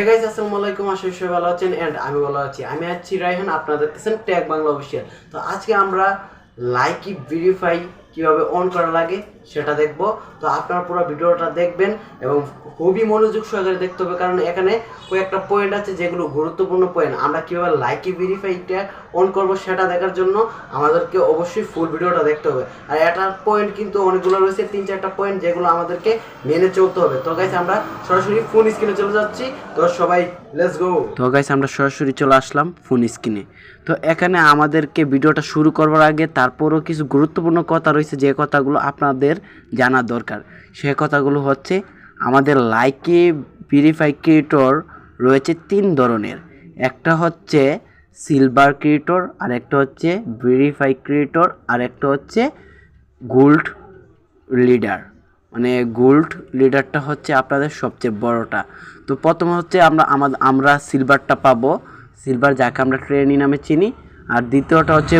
Hey guys, আসসালামু আলাইকুম। আশা করি সবাই ভালো আছেন এন্ড আমি ভালো আছি। আমি আছি রায়হান, আপনারা দেখতেছেন ট্যাগ বাংলা অফিসিয়াল। তো আজকে আমরা লাইকি ভেরিফাই কিভাবে অন করা লাগে সেটা দেখব। তো আপনারা পুরো ভিডিওটা দেখবেন এবং খুবই মনোযোগ সহকারে দেখতে হবে, কারণ এখানে কয়েকটা পয়েন্ট আছে যেগুলো গুরুত্বপূর্ণ পয়েন্ট। আমরা কিভাবে লাইকি ভেরিফাইটা অন করব সেটা দেখার জন্য আমাদেরকে অবশ্যই ফুল ভিডিওটা দেখতে হবে। আর এটার পয়েন্ট কিন্তু অনেকগুলো রয়েছে, 3-4টা পয়েন্ট যেগুলো আমাদেরকে মেনে চলতে হবে। তো গাইস আমরা সরাসরি ফোন স্ক্রিনে চলে যাচ্ছি। তো সবাই লেটস গো। তো গাইস আমরা সরাসরি চলে আসলাম ফোন স্ক্রিনে। তো এখানে আমাদেরকে ভিডিওটা শুরু করবার আগে তারপরও কিছু গুরুত্বপূর্ণ কথা রয়েছে, যে কথাগুলো আপনাদের জানা দরকার। সে কথাগুলো হচ্ছে, আমাদের লাইকি ভেরিফাই ক্রিয়েটর রয়েছে 3 ধরনের। একটা হচ্ছে সিলভার ক্রিয়েটর, আর একটা হচ্ছে ভেরিফাই ক্রিয়েটর, আর একটা হচ্ছে গোল্ড লিডার। মানে গোল্ড লিডারটা হচ্ছে আপনাদের সবচেয়ে বড়টা। তো প্রথমে হচ্ছে আমরা সিলভারটা পাবো, সিলভার যাকে আমরা ট্রেনি নামে চিনি। আর দ্বিতীয়টা হচ্ছে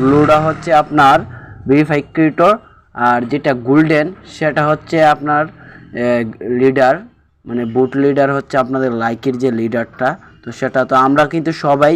ব্লুটা হচ্ছে আপনার ভেরিফাই ক্রিয়েটর। আর যেটা গোল্ডেন সেটা হচ্ছে আপনার লিডার, মানে বুট লিডার হচ্ছে আপনাদের লাইকের যে লিডারটা। তো সেটা তো আমরা কিন্তু সবাই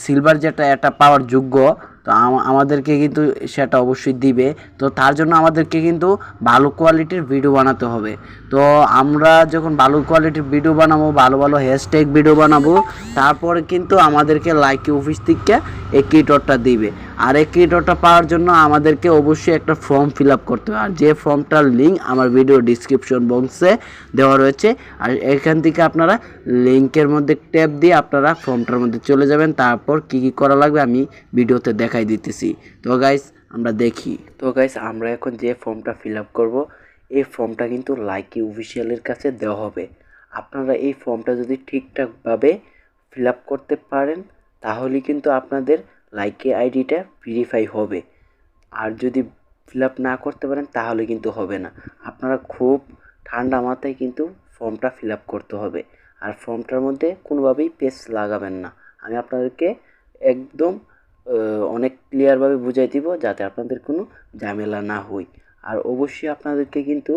সিলভার যেটা এটা পাওয়ার যোগ্য। তো আমাদেরকে কিন্তু সেটা অবশ্যই দিবে। তো তার জন্য আমাদেরকে কিন্তু ভালো কোয়ালিটির ভিডিও বানাতে হবে। তো আমরা যখন ভালো কোয়ালিটির ভিডিও বানাবো, ভালো ভালো হ্যাশট্যাগ ভিডিও বানাবো, তারপরে কিন্তু আমাদেরকে লাইকি অফিস থেকে এই ক্রিয়েটরটা দিবে। আর এই ক্রিয়েটরটা পাওয়ার জন্য আমাদেরকে অবশ্যই একটা ফর্ম ফিল আপ করতে হবে। আর যে ফর্মটার লিঙ্ক আমার ভিডিও ডিসক্রিপশন বক্সে দেওয়া রয়েছে। আর এখান থেকে আপনারা লিঙ্কের মধ্যে ট্যাপ দিয়ে আপনারা ফর্মটার মধ্যে চলে যাবেন। তারপর কি কি করা লাগবে আমি ভিডিওতে দেখাই দিতেছি। তো গাইস আমরা দেখি। তো গাইস আমরা এখন যে ফর্মটা ফিল আপ করবো, এই ফর্মটা কিন্তু লাইকি অফিসিয়ালের কাছে দেওয়া হবে। আপনারা এই ফর্মটা যদি ঠিকঠাকভাবে ফিল আপ করতে পারেন, তাহলে কিন্তু আপনাদের লাইকি আইডিটা ভেরিফাই হবে। আর যদি ফিল আপ না করতে পারেন তাহলে কিন্তু হবে না। আপনারা খুব ঠান্ডা মাথায় কিন্তু ফর্মটা ফিল আপ করতে হবে। আর ফর্মটার মধ্যে কোনোভাবেই পেজ লাগাবেন না। আমি আপনাদেরকে একদম অনেক ক্লিয়ারভাবে বুঝাই দিব, যাতে আপনাদের কোনো ঝামেলা না হয়। আর অবশ্যই আপনাদেরকে কিন্তু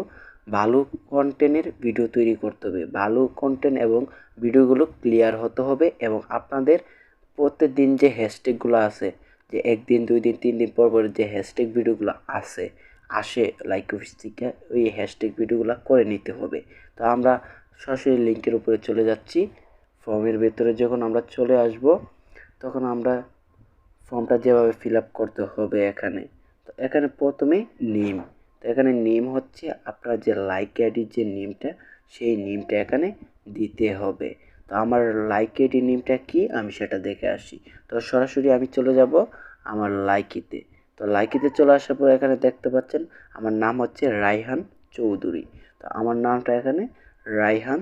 ভালো কন্টেন্টের ভিডিও তৈরি করতে হবে। ভালো কন্টেন্ট এবং ভিডিওগুলো ক্লিয়ার হতে হবে। এবং আপনাদের প্রত্যেকদিন যে হ্যাশট্যাগুলো আছে, যে 1 দিন 2 দিন 3 দিন পর পর যে হ্যাশট্যাগ ভিডিওগুলো আসে লাইক অফিস থেকে, ওই হ্যাশট্যাগ ভিডিওগুলো করে নিতে হবে। তো আমরা সরাসরি লিঙ্কের উপরে চলে যাচ্ছি। ফর্মের ভেতরে যখন আমরা চলে আসব, তখন আমরা ফর্মটা যেভাবে ফিল আপ করতে হবে এখানে। তো এখানে প্রথমে নেম। তো এখানে নেম হচ্ছে আপনার যে লাইক আইডির যে নেমটা, সেই নেমটা এখানে দিতে হবে। তো আমার লাইক আইডি নেমটা কি আমি সেটা দেখে আসি। তো সরাসরি আমি চলে যাব আমার লাইকিতে। তো লাইকিতে চলে আসার পর এখানে দেখতে পাচ্ছেন আমার নাম হচ্ছে রায়হান চৌধুরী। তো আমার নামটা এখানে রায়হান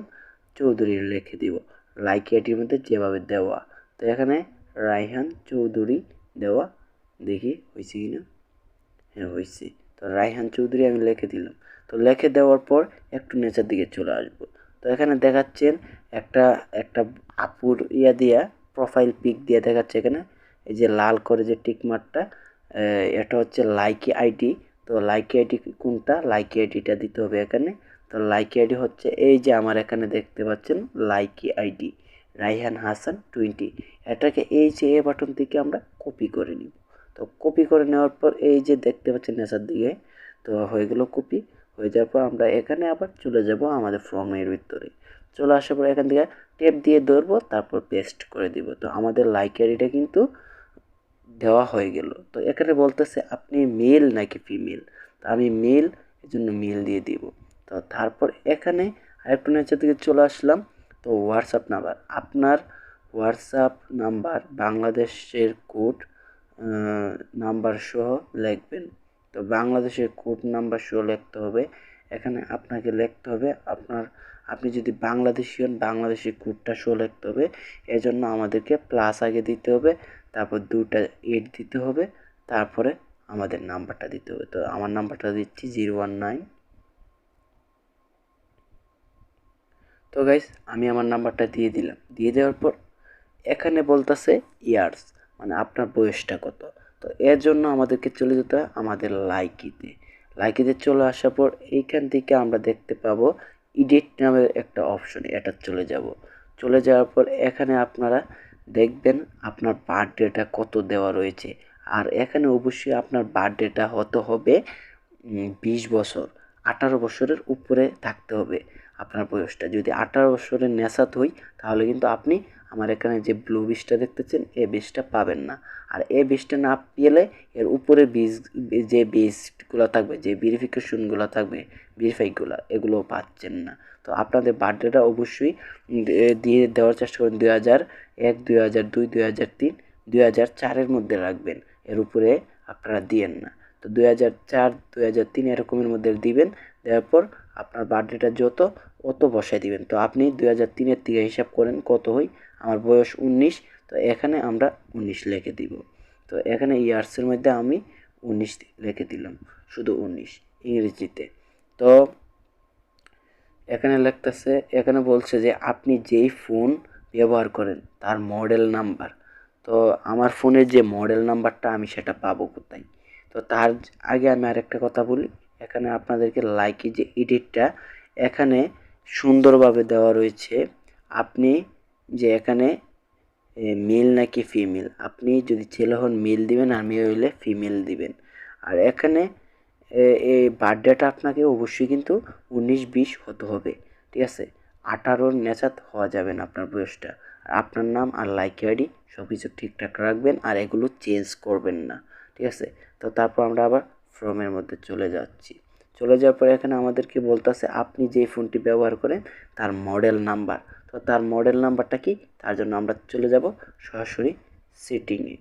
চৌধুরী লিখে দিব, লাইক আইডির মধ্যে যেভাবে দেওয়া। তো এখানে রায়হান চৌধুরী দেওয়া, দেখি হয়েছে কি না। হ্যাঁ হয়েছে। তো রায়হান চৌধুরী আমি লিখে দিলাম। তো লিখে দেওয়ার পর একটু নিচের দিকে চলে আসবো। তো এখানে দেখাচ্ছেন একটা একটা আপুর দিয়া প্রোফাইল পিক দিয়ে দেখাচ্ছে এখানে, এই যে লাল করে যে টিকমার্কটা, এটা হচ্ছে লাইকি আইডি। তো লাইকি আইডি কোনটা, লাইকি আইডিটা দিতে হবে এখানে। তো লাইকি আইডি হচ্ছে এই যে আমার এখানে দেখতে পাচ্ছেন লাইকি আইডি রায়হান হাসান 20। এটাকে এই যে এ বাটন থেকে আমরা কপি করে নিব। তো কপি করে নেওয়ার পর এই যে দেখতে পাচ্ছেন নিচের দিকে, তো হয়ে গেল কপি। হয়ে যাওয়ার পর আমরা এখানে আবার চলে যাব আমাদের ফর্মের ভিতরে। চলে আসার পর এখান থেকে টেপ দিয়ে ধরবো, তারপর পেস্ট করে দিব। তো আমাদের লাইক আইডিটা কিন্তু দেওয়া হয়ে গেল। তো এখানে বলতেছে আপনি মেল নাকি ফিমেল। তো আমি মেল, এই জন্য মেল দিয়ে দিব। তো তারপর এখানে আরেকটু নিচের দিকে চলে আসলাম। তো হোয়াটসঅ্যাপ নাম্বার, আপনার হোয়াটসঅ্যাপ নাম্বার বাংলাদেশের কোড নাম্বার সহ লিখবেন। তো বাংলাদেশের কোড নাম্বার সহ লিখতে হবে। এখানে আপনাকে লিখতে হবে আপনি যদি বাংলাদেশি হন, বাংলাদেশি কোডটা সহ লিখতে হবে। এজন্য আমাদেরকে প্লাস আগে দিতে হবে, তারপর 2টা 8 দিতে হবে, তারপরে আমাদের নাম্বারটা দিতে হবে। তো আমার নাম্বারটা দিচ্ছি 019। তো গাইস আমি আমার নাম্বারটা দিয়ে দিলাম। দিয়ে দেওয়ার পর এখানে বলতেছে ইয়ার্স, মানে আপনার বয়সটা কত। তো এর জন্য আমাদেরকে চলে যেতে হয় আমাদের লাইকিতে। লাইকিতে চলে আসার পর এইখান থেকে আমরা দেখতে পাবো এডিট নামের একটা অপশন, এটা চলে যাব। চলে যাওয়ার পর এখানে আপনারা দেখবেন আপনার বার্থডেটা কত দেওয়া রয়েছে। আর এখানে অবশ্যই আপনার বার্থডেটা হতে হবে 20 বছর, 18 বছরের উপরে থাকতে হবে আপনার বয়সটা। যদি 18 বছরের নেশাত হই তাহলে কিন্তু আপনি আমার এখানে যে ব্লু বিজটা দেখতেছেন এই বিজটা পাবেন না। আর এই বিজটা না পেলে এর উপরে বিজ, যে বিজগুলো থাকবে, যে ভেরিফিকেশনগুলো থাকবে, ভেরিফাইগুলো, এগুলো পাচ্ছেন না। তো আপনাদের বার্থডেটা অবশ্যই দিয়ে দেওয়ার চেষ্টা করুন 2001, 2002, 2003, 2004-এর মধ্যে রাখবেন, এর উপরে আপনারা দিয়েন না। তো 2004, 2003 এরকমের মধ্যে দিবেন। দেওয়ার পর আপনার বার্থডেটা যত অত বসায় দিবেন। তো আপনি 2003-এর থেকে হিসাব করেন কত হই, আমার বয়স 19, তো এখানে আমরা 19 লিখে দিব। তো এখানে ইয়ার্সের মধ্যে আমি 19 লিখে দিলাম, শুধু 19 ইংরেজিতে। তো এখানে লিখতেছে, এখানে বলছে যে আপনি যেই ফোন ব্যবহার করেন তার মডেল নাম্বার। তো আমার ফোনের যে মডেল নাম্বারটা আমি সেটা পাবো কোথায়? তো তার আগে আমি আরেকটা কথা বলি, এখানে আপনাদেরকে লাইকি যে এডিটটা এখানে সুন্দরভাবে দেওয়া রয়েছে। আপনি যে এখানে মেল নাকি ফিমেল, আপনি যদি ছেলে হন মেল দিবেন আর মেয়ে হইলে ফিমেল দিবেন। আর এখানে এই বার্থডেটা আপনাকে অবশ্যই কিন্তু 19-20 হতে হবে, ঠিক আছে? 18-র নেচাত হওয়া যাবে না আপনার বয়সটা। আর আপনার নাম আর লাইকি আইডি সব কিছু ঠিকঠাক রাখবেন আর এগুলো চেঞ্জ করবেন না, ঠিক আছে? তো তারপর আমরা আবার ফর্মের মধ্যে চলে যাচ্ছি। চলে যাওয়ার পরে এখানে আমাদেরকে বলতেছে আপনি যেই ফোনটি ব্যবহার করেন তার মডেল নাম্বার। তো তার মডেল নাম্বারটা কি, তার জন্য আমরা চলে যাব সরাসরি সেটিংয়ে।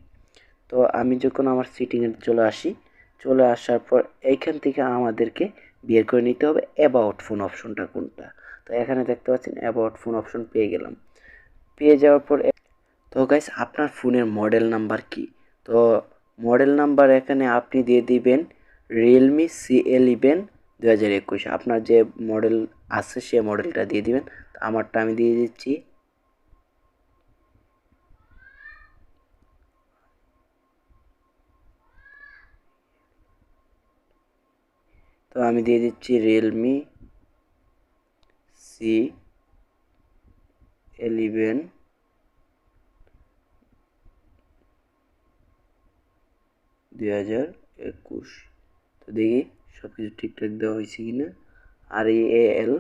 তো আমি যখন আমার সেটিংয়ে চলে আসি, চলে আসার পর এইখান থেকে আমাদেরকে বের করে নিতে হবে অ্যাবাউট ফোন অপশনটা কোনটা। তো এখানে দেখতে পাচ্ছেন অ্যাবাউট ফোন অপশন পেয়ে গেলাম। পেয়ে যাওয়ার পর তো গাইস আপনার ফোনের মডেল নাম্বার কি? তো মডেল নাম্বার এখানে আপনি দিয়ে দিবেন রিয়েলমি C11 2021। আপনার যে মডেল আছে সে মডেলটা দিয়ে দিবেন। তো আমারটা আমি দিয়ে দিচ্ছি। তো আমি দিয়ে দিচ্ছি রিয়েলমি C11 2021। তো দেখি সব কিছু ঠিকঠাক দেওয়া হয়েছে কিনা। REAL,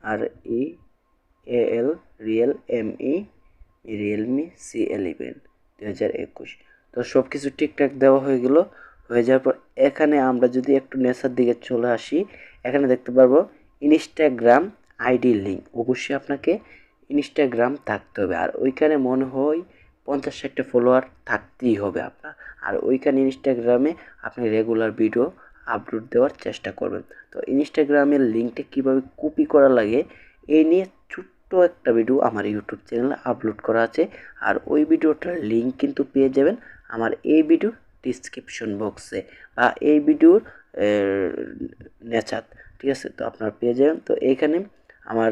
REAL, real, ME, Realme C11 2021। তো সব কিছু ঠিকঠাক দেওয়া হয়ে গেল। হয়ে যাওয়ার পর এখানে আমরা যদি একটু নেচার দিকে চলে আসি, এখানে দেখতে পারবো ইনস্টাগ্রাম আইডি লিঙ্ক। অবশ্যই আপনাকে ইনস্টাগ্রাম থাকতে হবে আর ওইখানে মনে হয় 50-60টা ফলোয়ার থাকতেই হবে আপনার। আর ওইখানে ইনস্টাগ্রামে আপনি রেগুলার ভিডিও আপলোড দেওয়ার চেষ্টা করবেন। তো ইনস্টাগ্রামের লিঙ্কটা কীভাবে কপি করা লাগে এই নিয়ে ছোট্ট একটা ভিডিও আমার ইউটিউব চ্যানেলে আপলোড করা আছে। আর ওই ভিডিওটার লিঙ্ক কিন্তু পেয়ে যাবেন আমার এই ভিডিওর ডিসক্রিপশন বক্সে বা এই ভিডিওর নেচার, ঠিক আছে? তো আপনারা পেয়ে যাবেন। তো এইখানে আমার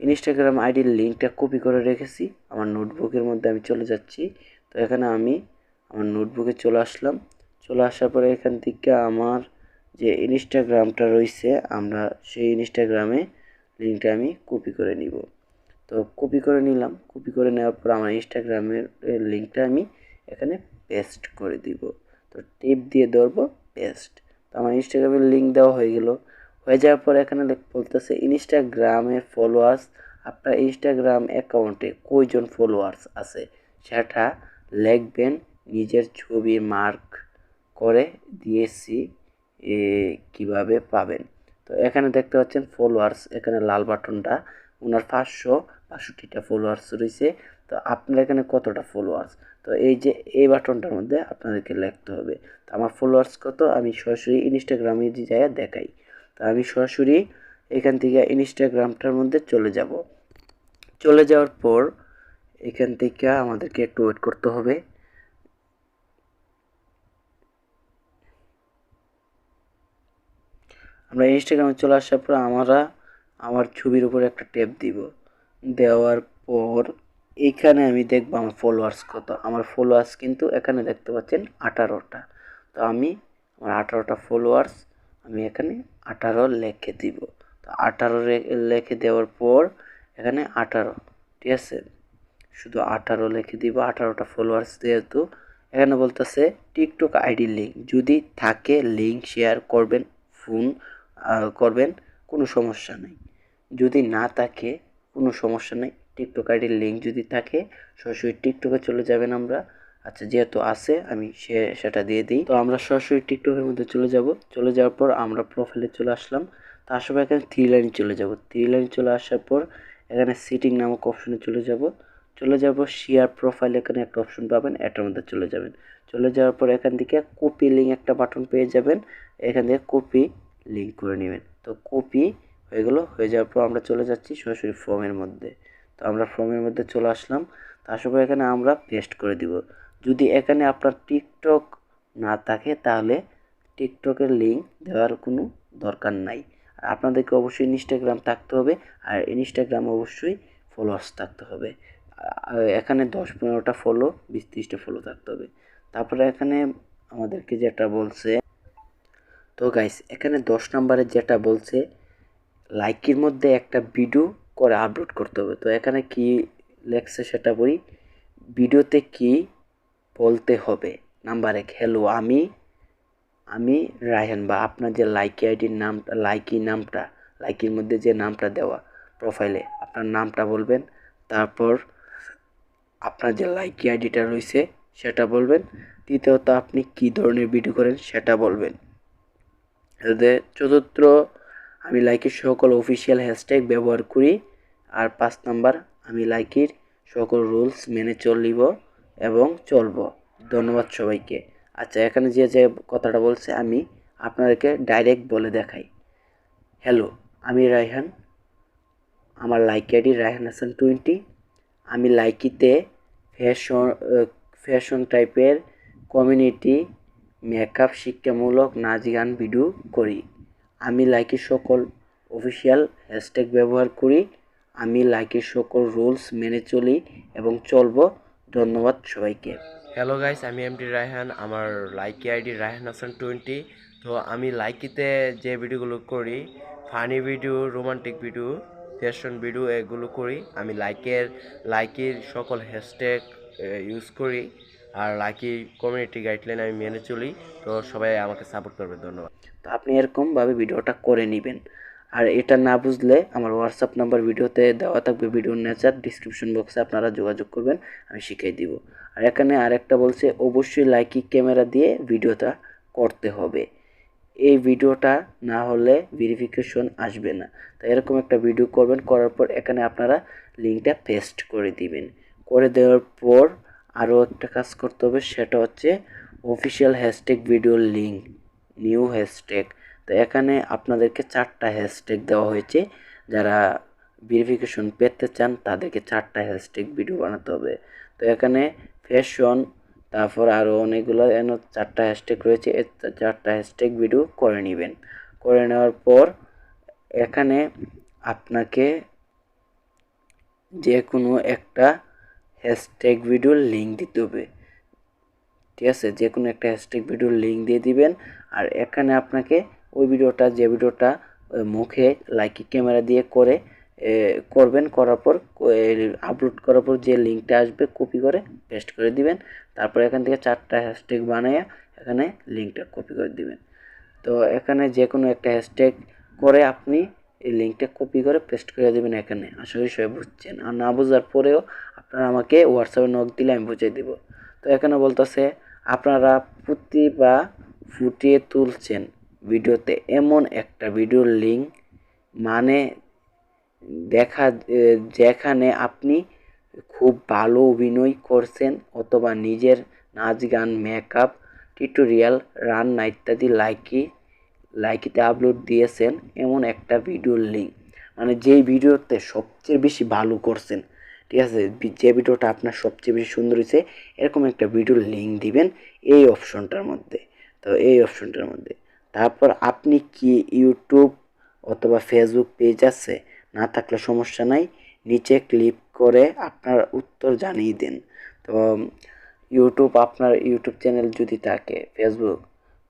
ইনস্টাগ্রাম আইডির লিঙ্কটা কপি করে রেখেছি, আমার নোটবুকের মধ্যে আমি চলে যাচ্ছি। তো এখানে আমি আমার নোটবুকে চলে আসলাম। চলে আসার পরে এখান থেকে আমার যে ইনস্টাগ্রামটা রয়েছে আমরা সেই ইনস্টাগ্রামে লিঙ্কটা আমি কপি করে নিব। তো কপি করে নিলাম। কপি করে নেওয়ার পর আমার ইনস্টাগ্রামের লিঙ্কটা আমি এখানে পেস্ট করে দিব। তো টিপ দিয়ে ধরবো পেস্ট। তো আমার ইনস্টাগ্রামের লিঙ্ক দেওয়া হয়ে গেল। হয়ে যাওয়ার পর এখানে বলতেছে ইনস্টাগ্রামে ফলোয়ার্স, আপনার ইনস্টাগ্রাম অ্যাকাউন্টে কয়জন ফলোয়ার্স আছে সেটা লিখবেন। নিজের ছবি মার্ক করে দিয়েছি কিভাবে পাবেন। তো এখানে দেখতে পাচ্ছেন ফলোয়ার্স, এখানে লাল বাটনটা, ওনার 562টা ফলোয়ার্স রয়েছে। তো আপনার এখানে কতটা ফলোয়ার্স, তো এই যে এই বাটনটার মধ্যে আপনাদেরকে লিখতে হবে। তো আমার ফলোয়ার্স কত আমি সরাসরি ইনস্টাগ্রামে যে জায়গা দেখাই। তো আমি সরাসরি এখান থেকে ইনস্টাগ্রামটার মধ্যে চলে যাব। চলে যাওয়ার পর এখান থেকে আমাদেরকে একটু ওয়েট করতে হবে। আমরা ইনস্টাগ্রামে চলে আসার পর আমার ছবির উপরে একটা ট্যাপ দিব। দেওয়ার পর এইখানে আমি দেখব আমার ফলোয়ার্স কত। আমার ফলোয়ার্স কিন্তু এখানে দেখতে পাচ্ছেন 18টা। তো আমি আমার 18টা ফলোয়ার্স আমি এখানে 18 লিখে দিব। তো 18 লিখে দেওয়ার পর এখানে 18, ঠিক আছে, শুধু 18 লিখে দিব, 18টা ফলোয়ার্স যেহেতু। এখানে বলতেছে টিকটক আইডি লিঙ্ক যদি থাকে লিঙ্ক শেয়ার করবেন, ফোন করবেন, কোনো সমস্যা নেই। যদি না থাকে কোনো সমস্যা নেই। টিকটক আইডির লিঙ্ক যদি থাকে সরাসরি টিকটকে চলে যাবেন আমরা। আচ্ছা, যেহেতু আছে আমি সেটা দিয়ে দিই। তো আমরা সরাসরি টিকটকের মধ্যে চলে যাব। চলে যাওয়ার পর আমরা প্রোফাইলে চলে আসলাম। তার সময় এখানে থ্রি লাইন চলে যাব। থ্রি লাইন চলে আসার পর এখানে সিটিং নামক অপশনে চলে যাব। চলে যাব শেয়ার প্রোফাইল, এখানে একটা অপশন পাবেন, এটার মধ্যে চলে যাবেন। চলে যাওয়ার পর এখান থেকে কপি লিঙ্ক একটা বাটন পেয়ে যাবেন, এখান থেকে কপি লিঙ্ক করে নেবেন। তো কপি হয়ে গেল। হয়ে যাওয়ার পর আমরা চলে যাচ্ছি সরাসরি ফর্মের মধ্যে। তো আমরা ফর্মের মধ্যে চলে আসলাম। তার সময় এখানে আমরা পেস্ট করে দিব। যদি এখানে আপনার টিকটক না থাকে তাহলে টিকটকের লিঙ্ক দেওয়ার কোনো দরকার নাই। আর আপনাদেরকে অবশ্যই ইনস্টাগ্রাম থাকতে হবে, আর ইনস্টাগ্রাম অবশ্যই ফলোয়ার্স থাকতে হবে। এখানে 10-15টা ফলো, 20-30টা ফলো থাকতে হবে। তারপরে এখানে আমাদেরকে যেটা বলছে, তো গাইস এখানে 10 নম্বরে যেটা বলছে লাইকের মধ্যে একটা ভিডিও করে আপলোড করতে হবে। তো এখানে কি লেখছে সেটা বলি। ভিডিওতে কি বলতে হবে? নাম্বার 1, হ্যালো আমি রায়হান, বা আপনার যে লাইকি আইডির নামটা, লাইকির মধ্যে যে নামটা দেওয়া প্রোফাইলে আপনার নামটা বলবেন। তারপর আপনার যে লাইকি আইডিটা রয়েছে সেটা বলবেন। দ্বিতীয়ত আপনি কি ধরনের ভিডিও করেন সেটা বলবেন। চতুর্থ, আমি লাইকির সকল অফিসিয়াল হ্যাশট্যাগ ব্যবহার করি। আর 5 নাম্বার, আমি লাইকির সকল রুলস মেনে চলিব এবং চলব। ধন্যবাদ সবাইকে। আচ্ছা, এখানে যে কথাটা বলছে আমি আপনাদেরকে ডাইরেক্ট বলে দেখাই। হ্যালো, আমি রায়হান, আমার লাইকি আইডি রায়হান হাসান 20। আমি লাইকিতে ফ্যাশন টাইপের কমিউনিটি, মেকআপ, শিক্ষামূলক, নাচ গান ভিডিও করি। আমি লাইকির সকল অফিসিয়াল হ্যাশট্যাগ ব্যবহার করি। আমি লাইকির সকল রুলস মেনে চলি এবং চলবো। ধন্যবাদ সবাইকে। হ্যালো গাইস, আমি এমডি রায়হান, আমার লাইকি আইডি রায়হান হাসান 20। তো আমি লাইকিতে যে ভিডিওগুলো করি, funny video, romantic video, fashion video, এগুলো করি। আমি লাইকির সকল হ্যাশট্যাগ ইউজ করি, আর লাইকি কমিউনিটি গাইডলাইন আমি মেনে চলি। তো সবাই আমাকে সাপোর্ট করবে। ধন্যবাদ। তো আপনি এরকমভাবে ভিডিওটা করে নেবেন। আর এটা না বুঝলে আমার হোয়াটসঅ্যাপ নাম্বার ভিডিওতে দেওয়া থাকবে, ভিডিওর নেচার ডিসক্রিপশন বক্সে আপনারা যোগাযোগ করবেন, আমি শিখিয়ে দিব। আর এখানে আরেকটা বলছে অবশ্যই লাইকি ক্যামেরা দিয়ে ভিডিওটা করতে হবে। এই ভিডিওটা না হলে ভেরিফিকেশন আসবে না। তো এরকম একটা ভিডিও করবেন, করার পর এখানে আপনারা লিঙ্কটা পেস্ট করে দিবেন। করে দেওয়ার পর আরও একটা কাজ করতে হবে, সেটা হচ্ছে official hashtag video link, new hashtag. তো এখানে আপনাদেরকে 4টা হ্যাশট্যাগ দেওয়া হয়েছে। যারা ভেরিফিকেশন পেতে চান তাদেরকে 4টা হ্যাশট্যাগ ভিডিও বানাতে হবে। তো এখানে ফ্যাশন, তারপর আরও অনেকগুলো 4টা হ্যাশট্যাগ রয়েছে। 4টা হ্যাশট্যাগ ভিডিও করে নেবেন। করে নেওয়ার পর এখানে আপনাকে যে কোনো একটা হ্যাশট্যাগ ভিডিওর লিঙ্ক দিতে হবে। ঠিক আছে, যে কোনো একটা হ্যাশট্যাগ ভিডিওর লিঙ্ক দিয়ে দিবেন। আর এখানে আপনাকে ওই ভিডিওটা, যে ভিডিওটা মুখে লাইকি ক্যামেরা দিয়ে করবেন, করার পর আপলোড করার পর যে লিঙ্কটা আসবে কপি করে পেস্ট করে দিবেন। তারপর এখান থেকে 4টা হ্যাশট্যাগ বানাইয়া এখানে লিঙ্কটা কপি করে দিবেন। তো এখানে যে কোনো একটা হ্যাশট্যাগ করে আপনি এই লিঙ্কটা কপি করে পেস্ট করে দেবেন এখানে। আশা করি সবাই বুঝছেন। আর না বোঝার পরেও আপনারা আমাকে হোয়াটসঅ্যাপে নক দিলে আমি বুঝিয়ে দেব। তো এখানে বলতেছে আপনারা প্রতিভা ফুটিয়ে তুলছেন ভিডিওতে, এমন একটা ভিডিওর লিঙ্ক মানে যেখানে আপনি খুব ভালো অভিনয় করছেন অথবা নিজের নাচ গান, মেকআপ, টিউটোরিয়াল, রান্না ইত্যাদি লাইকিতে আপলোড দিয়েছেন, এমন একটা ভিডিওর লিঙ্ক, মানে যেই ভিডিওতে সবচেয়ে বেশি ভালো করছেন, ঠিক আছে, যে ভিডিওটা আপনার সবচেয়ে বেশি সুন্দর হয়েছে, এরকম একটা ভিডিওর লিঙ্ক দিবেন এই অপশনটার মধ্যে। তো এই অপশনটার মধ্যে তারপর আপনি কি ইউটিউব অথবা ফেসবুক পেজ আছে? না থাকলে সমস্যা নাই, নিচে ক্লিক করে আপনার উত্তর জানিয়ে দিন। তো আপনার ইউটিউব চ্যানেল যদি থাকে, ফেসবুক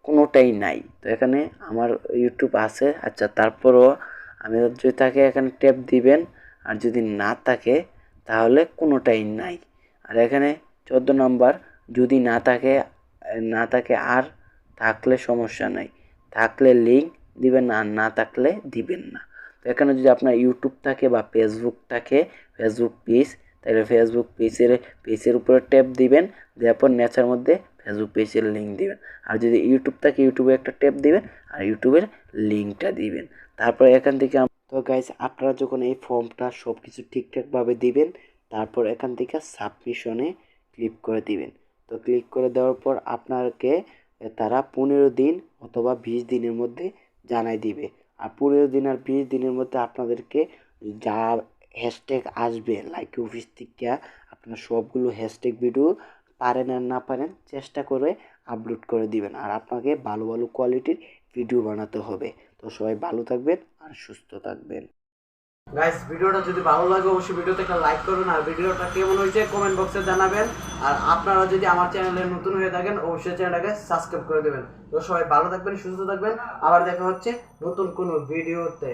কোনোটাই নাই, তো এখানে আমার ইউটিউব আছে। আচ্ছা, তারপরও আমি যদি থাকে এখানে ট্যাপ দিবেন। আর যদি না থাকে তাহলে কোনোটাই নাই। আর এখানে 14 নাম্বার যদি না থাকে আর থাকলে সমস্যা নাই, থাকলে লিঙ্ক দিবেন আর না থাকলে দিবেন না। তো এখানে যদি আপনার ইউটিউব থাকে বা ফেসবুক থাকে, ফেসবুক পেজ, তাহলে ফেসবুক পেজের উপরে ট্যাপ দিবেন, দেওয়ার পর নেচার মধ্যে ফেসবুক পেজের লিঙ্ক দিবেন। আর যদি ইউটিউব থাকে ইউটিউবে একটা ট্যাপ দিবেন আর ইউটিউবের লিঙ্কটা দিবেন। তারপর এখান থেকে তো গাইস আপনারা যখন এই ফর্মটা সব কিছু ঠিকঠাকভাবে দিবেন, তারপর এখান থেকে সাবমিশনে ক্লিক করে দিবেন। তো ক্লিক করে দেওয়ার পর আপনাকে তারা 15 দিন অথবা 20 দিনের মধ্যে জানাই দিবে। আর 15 দিন আর 20 দিনের মধ্যে আপনাদেরকে যা হ্যাশট্যাগ আসবে লাইকি অফিস থেকে, আপনার সবগুলো হ্যাশট্যাগ ভিডিও পারেন আর না পারেন চেষ্টা করে আপলোড করে দিবেন। আর আপনাকে ভালো ভালো কোয়ালিটির ভিডিও বানাতে হবে। তো সবাই ভালো থাকবেন আর সুস্থ থাকবেন। গাইস ভিডিওটা যদি ভালো লাগে অবশ্যই ভিডিওতে একটা লাইক করবেন, আর ভিডিওটা কেমন হয়েছে কমেন্ট বক্সে জানাবেন। আর আপনারা যদি আমার চ্যানেলে নতুন হয়ে থাকেন অবশ্যই চ্যানেলটাকে সাবস্ক্রাইব করে দেবেন। তো সবাই ভালো থাকবেন, সুস্থ থাকবেন, আবার দেখা হচ্ছে নতুন কোনো ভিডিওতে।